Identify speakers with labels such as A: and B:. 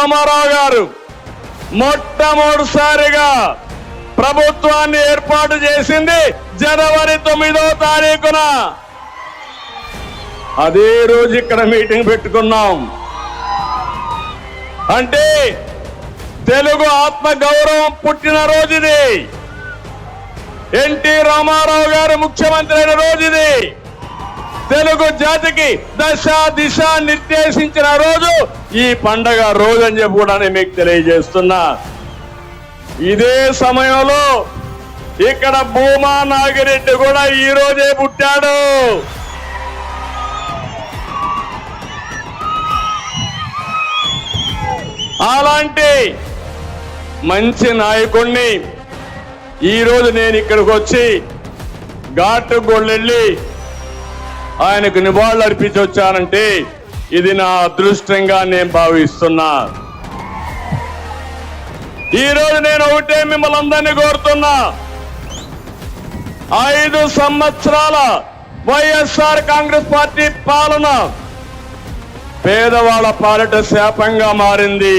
A: రామారావు గారు మొట్టమొదటిసారిగా ప్రభుత్వాన్ని ఏర్పాటు చేసింది జనవరి 9వ తారీఖున. అదే రోజు ఇక్కడ మీటింగ్ పెట్టుకున్నాం. అంటే తెలుగు ఆత్మ గౌరవం పుట్టిన రోజు ఇది. ఎన్టీ రామారావు గారు ముఖ్యమంత్రి అయిన రోజు ఇది. తెలుగు జాతికి దశ దిశ నిర్దేశించిన రోజు ఈ పండగ రోజు అని చెప్పి కూడా నేను మీకు తెలియజేస్తున్నా. ఇదే సమయంలో ఇక్కడ భూమా నాగిరెడ్డి కూడా ఈ రోజే పుట్టాడు. అలాంటి మంచి నాయకుడిని ఈరోజు నేను ఇక్కడికి వచ్చి ఘాటు గొళ్ళెళ్ళి ఆయనకు నివాళులు అర్పించి వచ్చానంటే ఇది నా అదృష్టంగా నేను భావిస్తున్నా. ఈరోజు నేను ఒకటే మిమ్మల్ని అందరినీ కోరుతున్నా, 5 సంవత్సరాల వైఎస్ఆర్ కాంగ్రెస్ పార్టీ పాలన పేదవాళ్ల పాలిట శాపంగా మారింది.